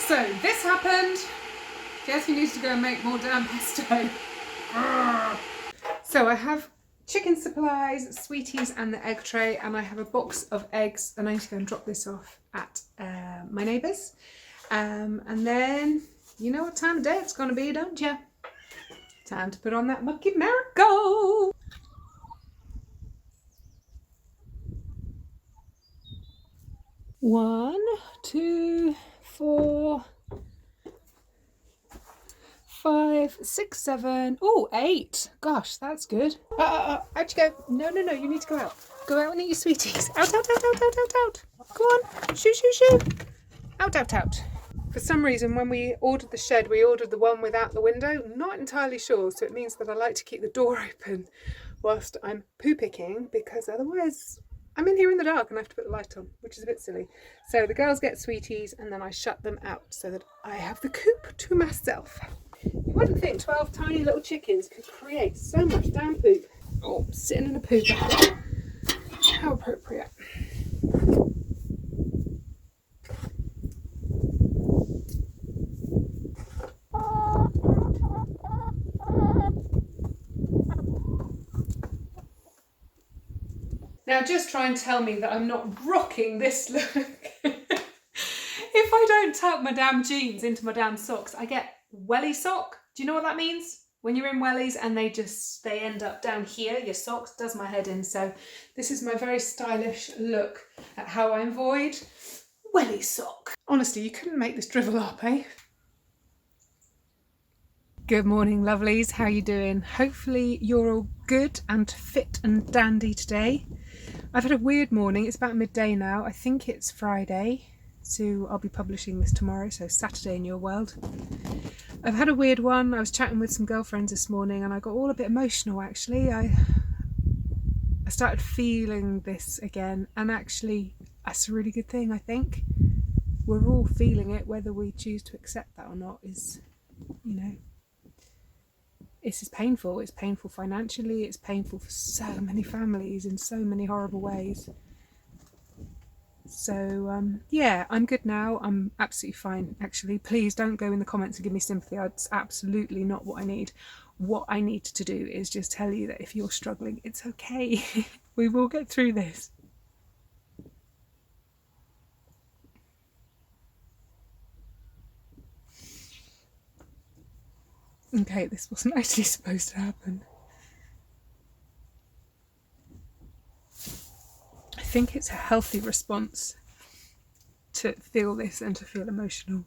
So this happened. Jessie needs to go and make more damn pesto. So I have chicken supplies, sweeties and the egg tray, and I have a box of eggs, and I need to go and drop this off at my neighbour's. And then, you know what time of day it's going to be, don't you? Time to put on that mucky miracle. One, two, 4, 5, 6, 7. Oh, 8. Gosh, that's good. Out you go. No, you need to go out. Go out and eat your sweeties. Out. Go on. Shoo. Out. For some reason, when we ordered the shed, we ordered the one without the window. Not entirely sure, so it means that I like to keep the door open whilst I'm poo picking, because otherwise I'm in here in the dark and I have to put the light on, which is a bit silly. So the girls get sweeties and then I shut them out so that I have the coop to myself. You wouldn't think 12 tiny little chickens could create so much damn poop. Oh, sitting in a poop bucket. How appropriate. Now just try and tell me that I'm not rocking this look. If I don't tuck my damn jeans into my damn socks, I get welly sock. Do you know what that means? When you're in wellies and they end up down here, your socks, does my head in. So this is my very stylish look at how I avoid welly sock. Honestly, you couldn't make this drivel up, eh? Good morning, lovelies. How you doing? Hopefully you're all good and fit and dandy today. I've had a weird morning. It's about midday now. I think it's Friday, so I'll be publishing this tomorrow, so Saturday in your world. I've had a weird one. I was chatting with some girlfriends this morning and I got all a bit emotional, actually. I started feeling this again, and actually that's a really good thing, I think. We're all feeling it, whether we choose to accept that or not is, you know, this is painful. It's painful financially. It's painful for so many families in so many horrible ways. So, yeah, I'm good now. I'm absolutely fine, actually. Please don't go in the comments and give me sympathy. That's absolutely not what I need. What I need to do is just tell you that if you're struggling, it's okay. We will get through this. Okay, this wasn't actually supposed to happen. I think it's a healthy response to feel this and to feel emotional.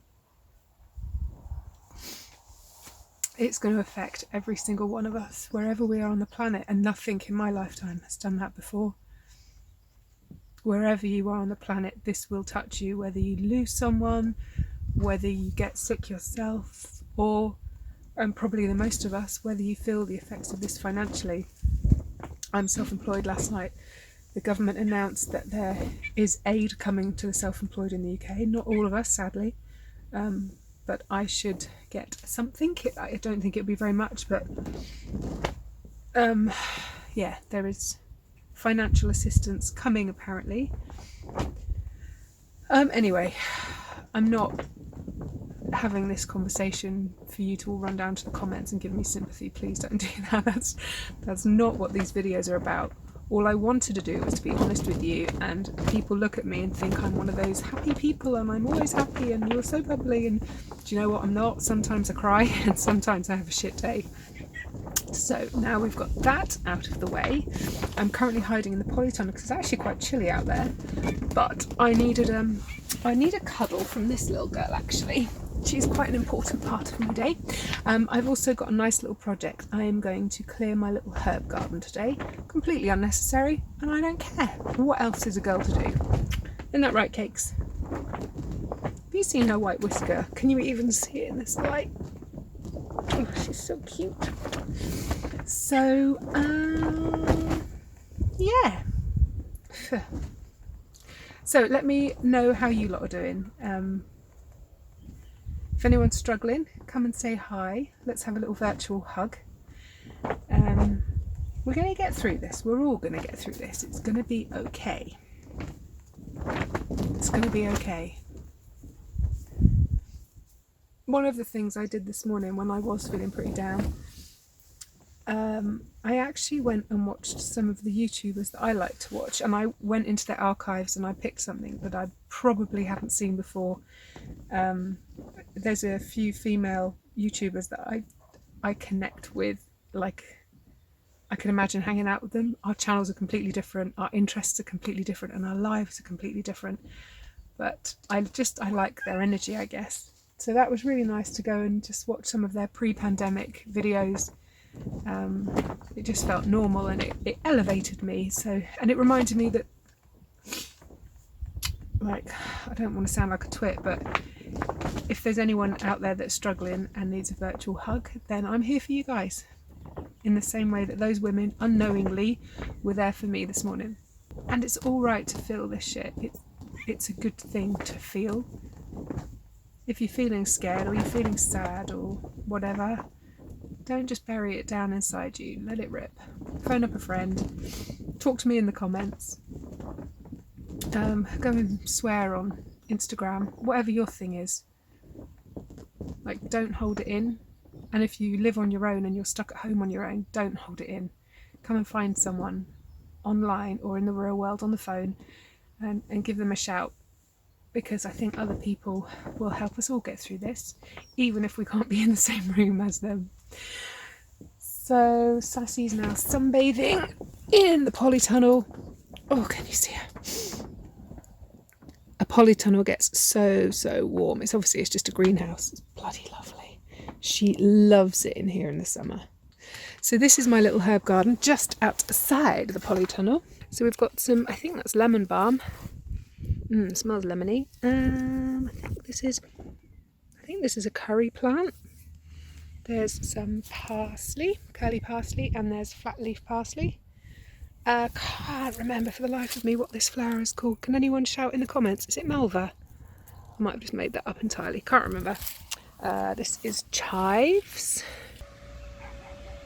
It's going to affect every single one of us, wherever we are on the planet, and nothing in my lifetime has done that before. Wherever you are on the planet, this will touch you, whether you lose someone, whether you get sick yourself, or, and probably the most of us, whether you feel the effects of this financially. I'm self-employed. Last night the government announced that there is aid coming to the self-employed in the UK. Not all of us, sadly, but I should get something. I don't think it'll be very much, but yeah, there is financial assistance coming apparently. Anyway, I'm not having this conversation for you to all run down to the comments and give me sympathy. Please don't do that. That's not what these videos are about. All I wanted to do was to be honest with you, and people look at me and think I'm one of those happy people and I'm always happy and you're so bubbly, and do you know what? I'm not. Sometimes I cry and sometimes I have a shit day. So now we've got that out of the way. I'm currently hiding in the polytunnel because it's actually quite chilly out there, but I need a cuddle from this little girl, actually. She's quite an important part of my day. I've also got a nice little project. I am going to clear my little herb garden today. Completely unnecessary, and I don't care. What else is a girl to do? Isn't that right, Cakes? Have you seen her white whisker? Can you even see it in this light? Oh, she's so cute. So, yeah. So let me know how you lot are doing. If anyone's struggling, come and say hi. Let's have a little virtual hug. We're going to get through this. We're all going to get through this. It's going to be okay. It's going to be okay. one of the things I did this morning when I was feeling pretty down, I actually went and watched some of the YouTubers that I like to watch, and I went into their archives and I picked something that I probably haven't seen before. There's a few female YouTubers that I connect with, like I can imagine hanging out with them. Our channels are completely different, our interests are completely different, and our lives are completely different. But I like their energy, I guess. So that was really nice to go and just watch some of their pre-pandemic videos. It just felt normal, and it elevated me. So, and it reminded me that, like, I don't want to sound like a twit, but if there's anyone out there that's struggling and needs a virtual hug, then I'm here for you guys. In the same way that those women unknowingly were there for me this morning. And it's all right to feel this shit. It's a good thing to feel. If you're feeling scared or you're feeling sad or whatever, don't just bury it down inside you. Let it rip. Phone up a friend. Talk to me in the comments. Go and swear on Instagram. Whatever your thing is. Like, don't hold it in. And if you live on your own and you're stuck at home on your own, don't hold it in. Come and find someone online or in the real world on the phone and give them a shout. Because I think other people will help us all get through this, even if we can't be in the same room as them. So Sassy's now sunbathing in the polytunnel. Oh, can you see her? A polytunnel gets so warm. It's just a greenhouse. It's bloody lovely. She loves it in here in the summer. So this is my little herb garden just outside the polytunnel. So we've got some, I think that's lemon balm. Smells lemony. I think this is a curry plant. There's some parsley, curly parsley, and there's flat leaf parsley. Can't remember for the life of me what this flower is called. Can anyone shout in the comments? Is it Malva? I might have just made that up entirely. Can't remember. This is chives.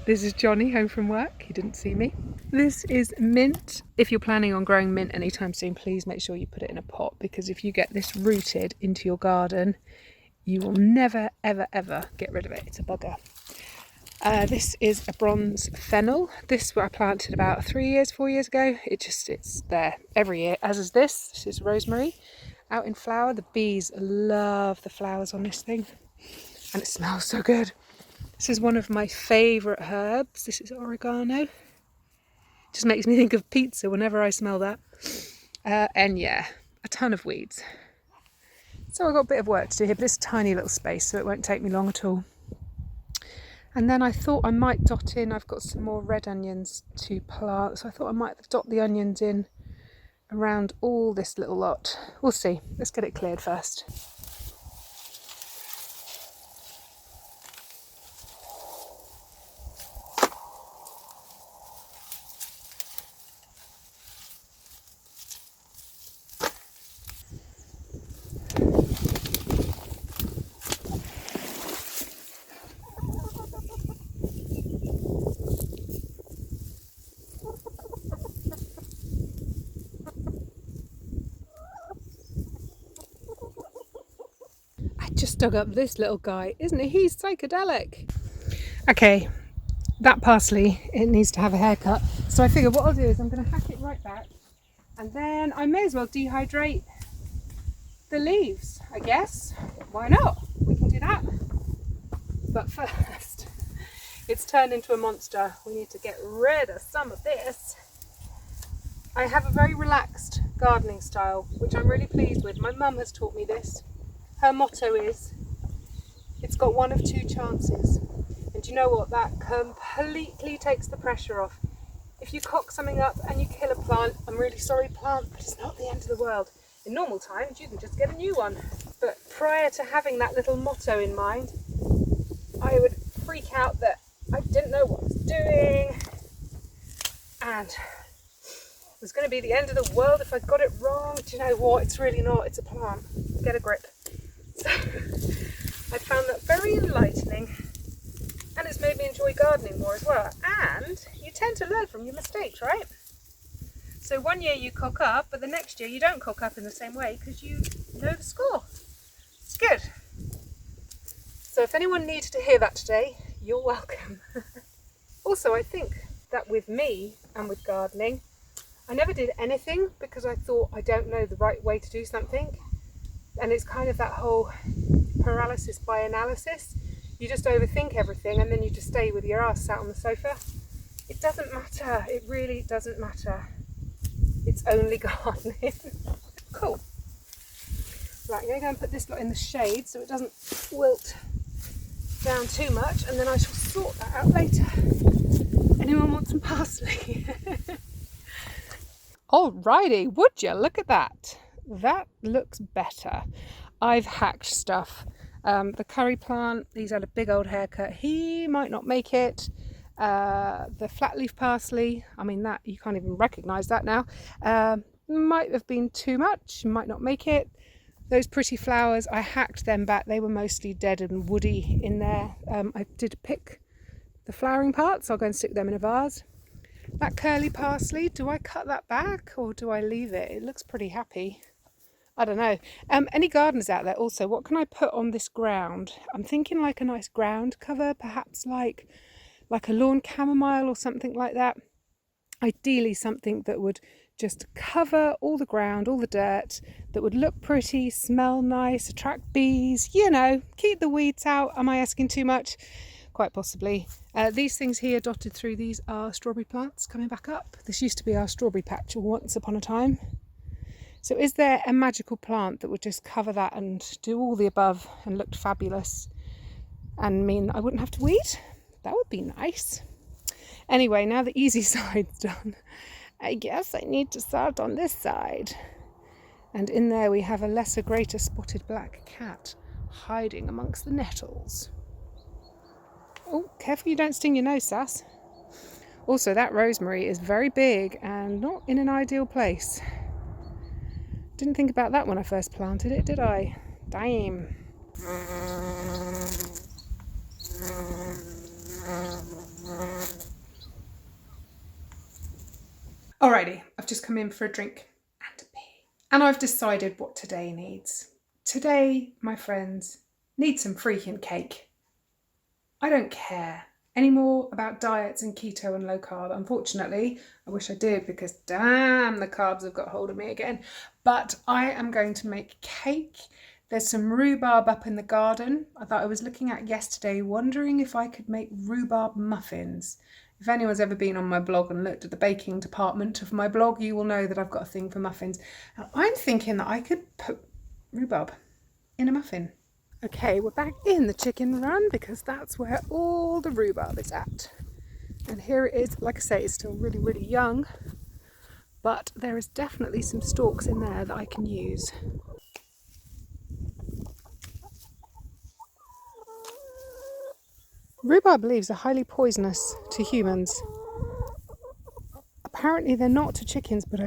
This is Johnny home from work. He didn't see me. This is mint. If you're planning on growing mint anytime soon, please make sure you put it in a pot, because if you get this rooted into your garden, you will never, ever, ever get rid of it. It's a bugger. This is a bronze fennel. This I planted about 4 years ago. It's there every year, as is this. This is rosemary, out in flower. The bees love the flowers on this thing, and it smells so good. This is one of my favourite herbs. This is oregano. Just makes me think of pizza whenever I smell that. And yeah, a ton of weeds. So I've got a bit of work to do here, but it's a tiny little space, so it won't take me long at all. And then I thought I might dot in, I've got some more red onions to plant, so I thought I might dot the onions in around all this little lot. We'll see. Let's get it cleared first. Just dug up this little guy, isn't he? He's psychedelic. Okay, that parsley, it needs to have a haircut. So I figured what I'll do is I'm going to hack it right back, and then I may as well dehydrate the leaves, I guess. Why not? We can do that. But first, it's turned into a monster. We need to get rid of some of this. I have a very relaxed gardening style, which I'm really pleased with. My mum has taught me this. Her motto is, it's got one of two chances. And do you know what? That completely takes the pressure off. If you cock something up and you kill a plant, I'm really sorry, plant, but it's not the end of the world. In normal times, you can just get a new one. But prior to having that little motto in mind, I would freak out that I didn't know what I was doing, and it was going to be the end of the world if I got it wrong. Do you know what? It's really not. It's a plant. Get a grip. So I found that very enlightening, and it's made me enjoy gardening more as well. And you tend to learn from your mistakes, right? So one year you cock up, but the next year you don't cock up in the same way because you know the score. It's good. if anyone needed to hear that today, you're welcome. Also, I think that with me and with gardening, I never did anything because I thought I don't know the right way to do something. And it's kind of that whole paralysis by analysis. You just overthink everything and then you just stay with your ass sat on the sofa. It doesn't matter. It really doesn't matter. It's only gardening. Cool. Right, I'm going to go and put this lot in the shade so it doesn't wilt down too much, and then I shall sort that out later. Anyone want some parsley? Alrighty, would you look at that? That looks better. I've hacked stuff. The curry plant, he's had a big old haircut. He might not make it. The flat leaf parsley, I mean that, you can't even recognise that now. Might have been too much, might not make it. Those pretty flowers, I hacked them back. They were mostly dead and woody in there. I did pick the flowering parts. I'll go and stick them in a vase. That curly parsley, do I cut that back or do I leave it? It looks pretty happy. I don't know. Any gardeners out there also, what can I put on this ground? I'm thinking like a nice ground cover, perhaps like a lawn chamomile or something like that. Ideally something that would just cover all the ground, all the dirt, that would look pretty, smell nice, attract bees, you know, keep the weeds out. Am I asking too much? Quite possibly. These things here dotted through, these are strawberry plants coming back up. This used to be our strawberry patch once upon a time. So is there a magical plant that would just cover that and do all the above and looked fabulous and mean I wouldn't have to weed? That would be nice. Anyway, now the easy side's done, I guess I need to start on this side. And in there we have a lesser greater spotted black cat hiding amongst the nettles. Oh, careful you don't sting your nose, Sass. Also, that rosemary is very big and not in an ideal place. Didn't think about that when I first planted it, did I? Damn. Alrighty, I've just come in for a drink and a pee. And I've decided what today needs. Today, my friends, needs some freaking cake. I don't care anymore about diets and keto and low carb. Unfortunately, I wish I did because damn, the carbs have got hold of me again. But I am going to make cake. There's some rhubarb up in the garden that I was looking at yesterday, wondering if I could make rhubarb muffins. If anyone's ever been on my blog and looked at the baking department of my blog, you will know that I've got a thing for muffins. And I'm thinking that I could put rhubarb in a muffin. Okay, we're back in the chicken run because that's where all the rhubarb is at. And here it is. Like I say, it's still really, really young, but there is definitely some stalks in there that I can use. Rhubarb leaves are highly poisonous to humans. Apparently they're not to chickens, but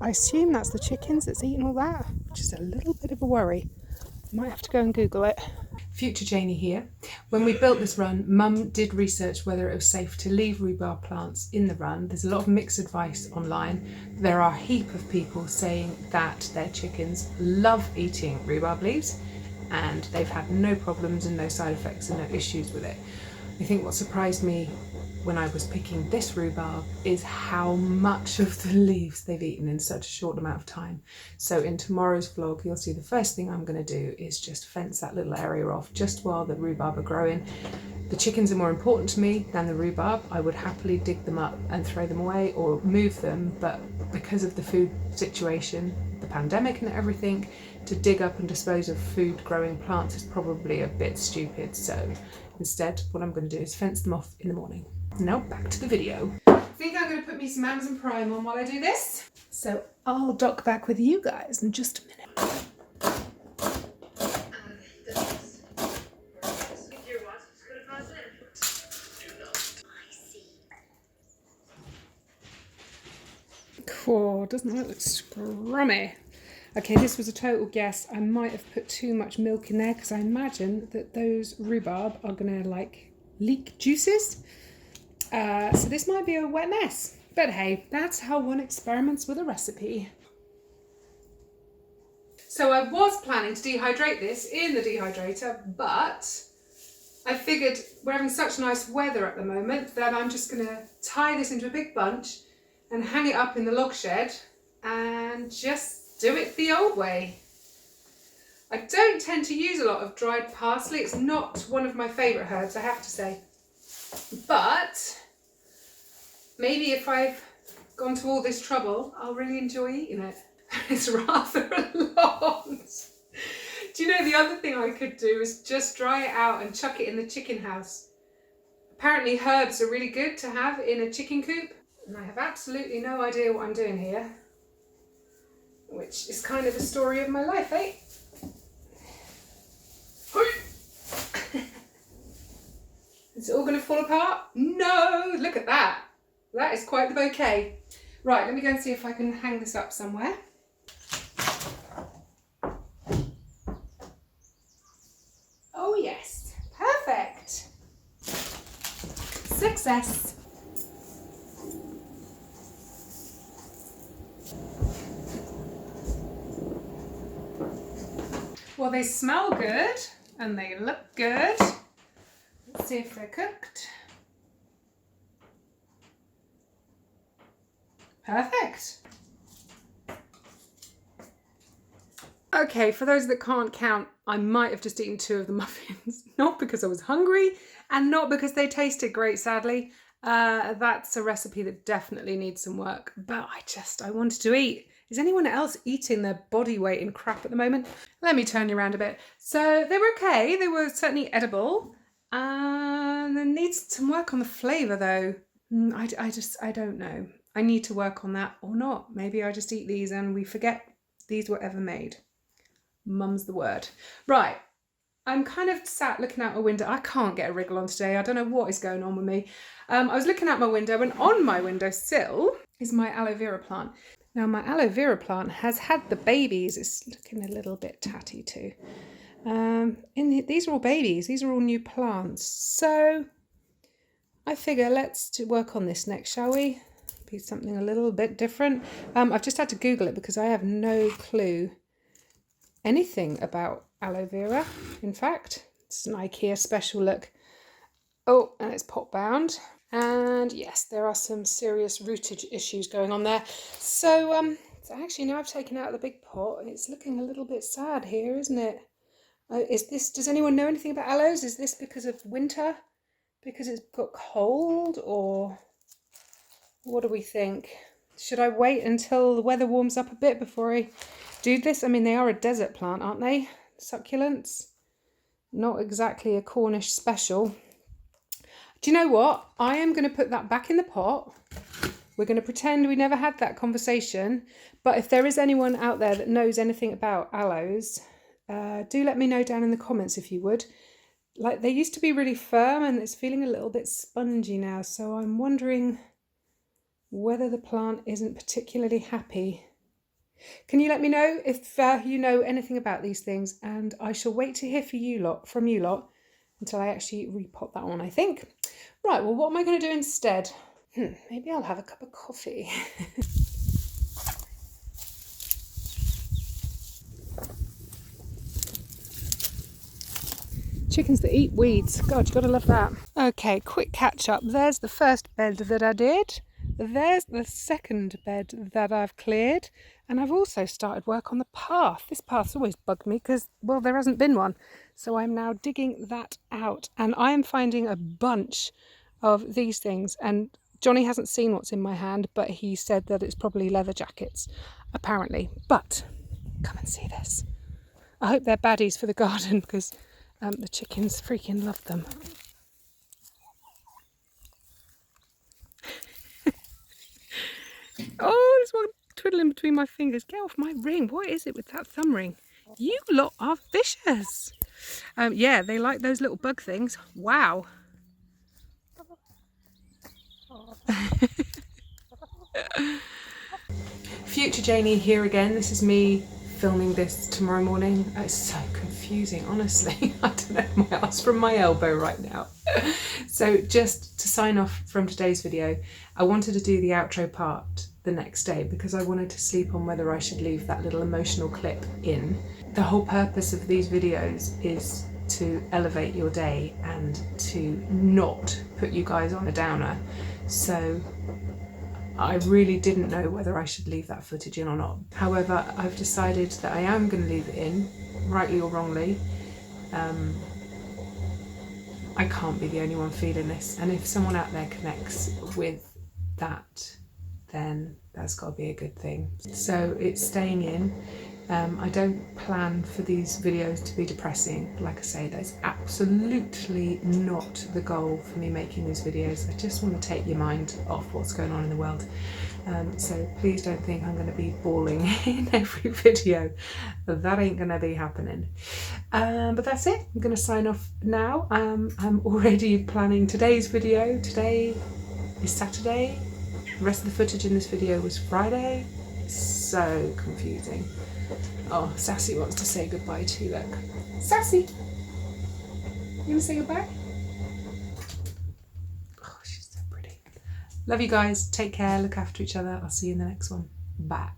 I assume that's the chickens that's eating all that, which is a little bit of a worry. Might have to go and Google it. Future Janie here. When we built this run, Mum did research whether it was safe to leave rhubarb plants in the run. There's a lot of mixed advice online. There are a heap of people saying that their chickens love eating rhubarb leaves and they've had no problems and no side effects and no issues with it. I think what surprised me when I was picking this rhubarb is how much of the leaves they've eaten in such a short amount of time. So in tomorrow's vlog, you'll see the first thing I'm going to do is just fence that little area off just while the rhubarb are growing. The chickens are more important to me than the rhubarb. I would happily dig them up and throw them away or move them, but because of the food situation, the pandemic and everything, to dig up and dispose of food growing plants is probably a bit stupid. So instead, what I'm going to do is fence them off in the morning. Now back to the video. I think I'm going to put me some Amazon Prime on while I do this. So I'll dock back with you guys in just a minute. Cool, doesn't that look scrummy? Okay, this was a total guess. I might have put too much milk in there because I imagine that those rhubarb are going to like leak juices. So this might be a wet mess. But hey, that's how one experiments with a recipe. So I was planning to dehydrate this in the dehydrator, but I figured we're having such nice weather at the moment that I'm just going to tie this into a big bunch and hang it up in the log shed and just do it the old way. I don't tend to use a lot of dried parsley. It's not one of my favourite herbs, I have to say. But maybe if I've gone to all this trouble, I'll really enjoy eating it. It's rather a lot. Do you know, the other thing I could do is just dry it out and chuck it in the chicken house. Apparently herbs are really good to have in a chicken coop, and I have absolutely no idea what I'm doing here, which is kind of the story of my life, eh? Is it all going to fall apart? No! Look at that! That is quite the bouquet. Right, let me go and see if I can hang this up somewhere. Oh yes, perfect. Success. Well, they smell good and they look good. Let's see if they're cooked. Perfect. Okay, for those that can't count, I might have just eaten 2 of the muffins. Not because I was hungry and not because they tasted great, sadly. That's a recipe that definitely needs some work, but I wanted to eat. Is anyone else eating their body weight in crap at the moment? Let me turn you around a bit. So they were okay. They were certainly edible. There needs some work on the flavour though. I don't know. I need to work on that or not. Maybe I just eat these and we forget these were ever made. Mum's the word. Right. I'm kind of sat looking out my window. I can't get a wriggle on today. I don't know what is going on with me. I was looking out my window and on my windowsill is my aloe vera plant. Now my aloe vera plant has had the babies. It's looking a little bit tatty too. These are all babies. These are all new plants. So I figure let's work on this next, shall we? Be something a little bit different. I've just had to Google it because I have no clue anything about aloe vera. In fact, it's an IKEA special look. Oh, and it's pot bound. And yes, there are some serious rootage issues going on there. So actually now I've taken out the big pot. It's looking a little bit sad here, isn't it? Does anyone know anything about aloes? Is this because of winter? Because it's got cold, or what do we think? Should I wait until the weather warms up a bit before I do this? I mean, they are a desert plant, aren't they? Succulents. Not exactly a Cornish special. Do you know what? I am going to put that back in the pot. We're going to pretend we never had that conversation. But if there is anyone out there that knows anything about aloes, do let me know down in the comments if you would. Like, they used to be really firm and it's feeling a little bit spongy now. So I'm wondering whether the plant isn't particularly happy. Can you let me know if you know anything about these things? And I shall wait to hear from you lot until I actually repot that one, I think. Right, well, what am I going to do instead? Maybe I'll have a cup of coffee. Chickens that eat weeds. God, you've got to love that. Okay, quick catch up. There's the first bed that I did. There's the second bed that I've cleared. And I've also started work on the path. This path's always bugged me because, well, there hasn't been one. So I'm now digging that out. And I am finding a bunch of these things. And Johnny hasn't seen what's in my hand, but he said that it's probably leather jackets, apparently. But come and see this. I hope they're baddies for the garden because the chickens freaking love them. Oh, there's one twiddling between my fingers. Get off my ring. What is it with that thumb ring? You lot are vicious. Yeah, they like those little bug things. Wow. Future Janie here again. This is me filming this tomorrow morning. It's so confusing, honestly. I don't know my arse from my elbow right now. So just to sign off from today's video, I wanted to do the outro part the next day because I wanted to sleep on whether I should leave that little emotional clip in. The whole purpose of these videos is to elevate your day and to not put you guys on a downer. So I really didn't know whether I should leave that footage in or not. However, I've decided that I am going to leave it in, rightly or wrongly. I can't be the only one feeling this, and if someone out there connects with that, then that's got to be a good thing. So it's staying in. I don't plan for these videos to be depressing. Like I say, that's absolutely not the goal for me making these videos. I just want to take your mind off what's going on in the world. So please don't think I'm going to be bawling in every video. That ain't going to be happening. But that's it. I'm going to sign off now. I'm already planning today's video. Today is Saturday. The rest of the footage in this video was Friday. So confusing. Oh, Sassy wants to say goodbye too, look. Sassy! You gonna say goodbye? Oh, she's so pretty. Love you guys. Take care. Look after each other. I'll see you in the next one. Bye.